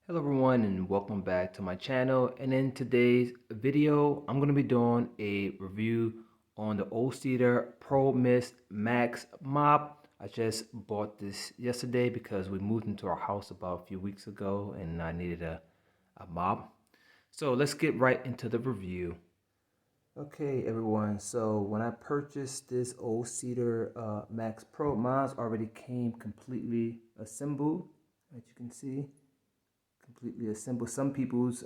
Hello everyone and welcome back to my channel, and in today's video I'm going to be doing a review on the O-Cedar Promist Max mop. I just bought this yesterday because we moved into our house about a few weeks ago and I needed a mop. So let's get right into the review. Okay everyone, so when I purchased this O-Cedar Max Pro, mine already came completely assembled, as you can see. Completely assembled. Some people's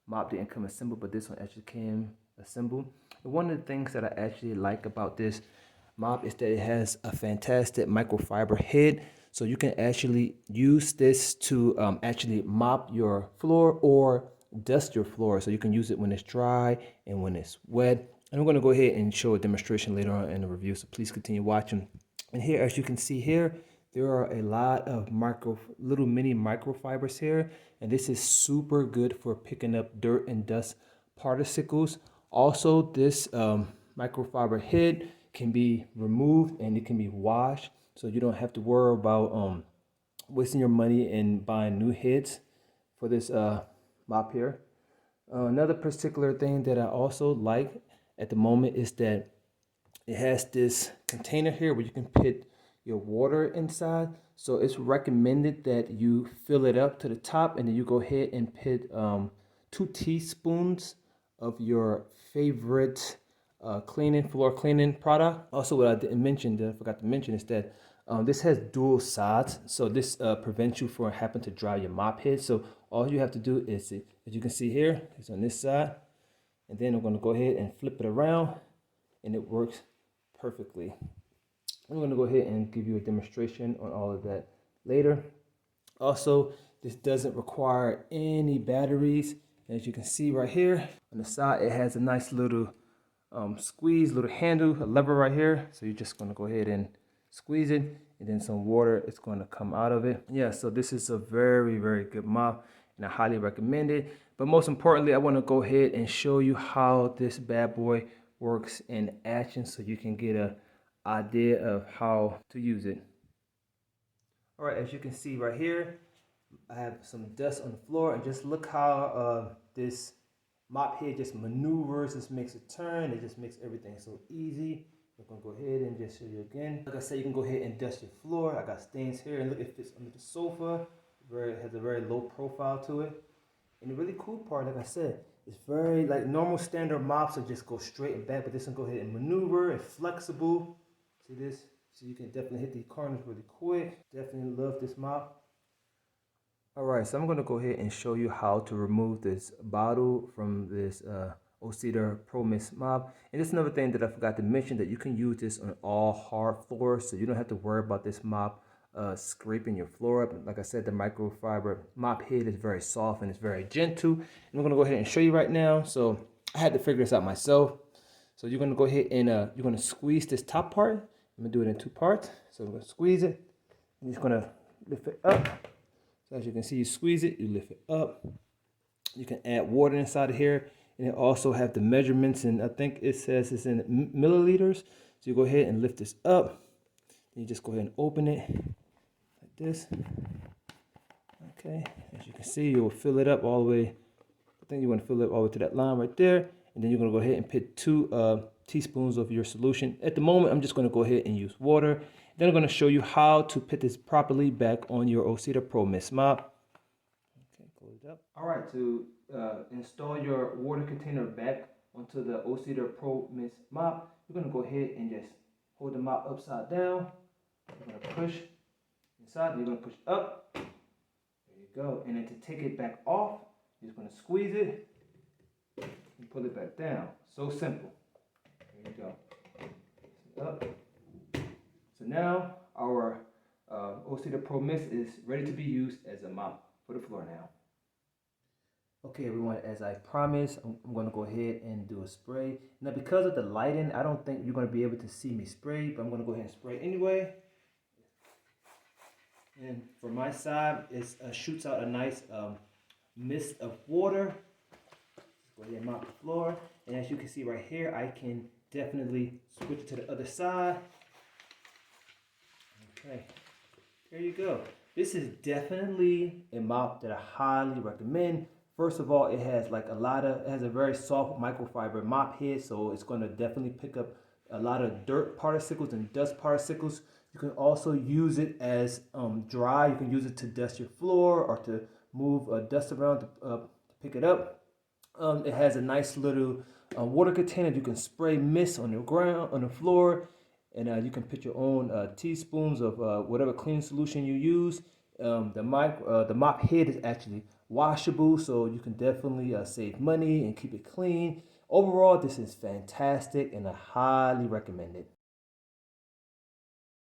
mop didn't come assembled, but this one actually came assembled. And one of the things that I actually like about this mop is that it has a fantastic microfiber head, so you can actually use this to actually mop your floor or dust your floor. So you can use it when it's dry and when it's wet. And I'm going to go ahead and show a demonstration later on in the review, so please continue watching. And here, as you can see here, there are a lot of little mini microfibers here, and this is super good for picking up dirt and dust particles. Also, this microfiber head can be removed and it can be washed, so you don't have to worry about wasting your money and buying new heads for this mop here. Another particular thing that I also like at the moment is that it has this container here where you can put your water inside. So it's recommended that you fill it up to the top and then you go ahead and put 2 teaspoons of your favorite floor cleaning product. Also, what I didn't mention, that I forgot to mention, is that this has dual sides, so this prevents you from having to dry your mop head. So all you have to do is, as you can see here, it's on this side, and then I'm going to go ahead and flip it around, and it works perfectly. I'm going to go ahead and give you a demonstration on all of that later. Also, this doesn't require any batteries. As you can see right here on the side, it has a nice little squeeze, little handle, a lever right here. So you're just going to go ahead and squeeze it, and then some water is going to come out of it. Yeah, so this is a very, very good mop, and I highly recommend it. But most importantly, I want to go ahead and show you how this bad boy works in action so you can get a idea of how to use it. All right, as you can see right here, I have some dust on the floor, and just look how this mop head just maneuvers, just makes a turn. It just makes everything so easy. I'm gonna go ahead and just show you again. Like I said, you can go ahead and dust your floor. I got stains here, and look, it fits under the sofa. It has a very low profile to it. And the really cool part, like I said, it's very like normal standard mops will just go straight and back, but this one go ahead and maneuver. It's flexible. See this? So you can definitely hit the corners really quick. Definitely love this mop. Alright, so I'm going to go ahead and show you how to remove this bottle from this O-Cedar Promist mop. And just another thing that I forgot to mention, that you can use this on all hard floors, so you don't have to worry about this mop scraping your floor up. Like I said, the microfiber mop head is very soft and it's very gentle. And I'm going to go ahead and show you right now. So I had to figure this out myself. So you're going to go ahead and you're going to squeeze this top part. I'm going to do it in 2 parts. So I'm going to squeeze it. I'm just going to lift it up. So as you can see, you squeeze it, you lift it up. You can add water inside of here. And it also have the measurements, and I think it says it's in milliliters. So you go ahead and lift this up. You just go ahead and open it like this. Okay, as you can see, you will fill it up all the way. I think you want to fill it all the way to that line right there. And then you're going to go ahead and put 2 teaspoons of your solution. At the moment, I'm just going to go ahead and use water. Then I'm going to show you how to put this properly back on your O-Cedar Promist mop. Okay, close it up. All right, to install your water container back onto the O-Cedar Promist mop, you're going to go ahead and just hold the mop upside down. You're going to push inside, you're going to push up. There you go. And then to take it back off, you're just going to squeeze it and pull it back down. So simple. There you go. Up. So now our O-Cedar Promist is ready to be used as a mop for the floor now. Okay everyone, as I promised, I'm going to go ahead and do a spray. Now because of the lighting, I don't think you're going to be able to see me spray, but I'm going to go ahead and spray anyway. And from my side, it shoots out a nice mist of water. Just go ahead and mop the floor. And as you can see right here, I can definitely switch it to the other side. Okay, there you go. This is definitely a mop that I highly recommend. First of all, it has like it has a very soft microfiber mop head, so it's going to definitely pick up a lot of dirt particles and dust particles. You can also use it as dry. You can use it to dust your floor or to move dust around to pick it up. It has a nice little water container. You can spray mist on the ground, on the floor, and you can put your own teaspoons of whatever cleaning solution you use. The mop head is actually washable, so you can definitely save money and keep it clean. Overall, this is fantastic, and I highly recommend it.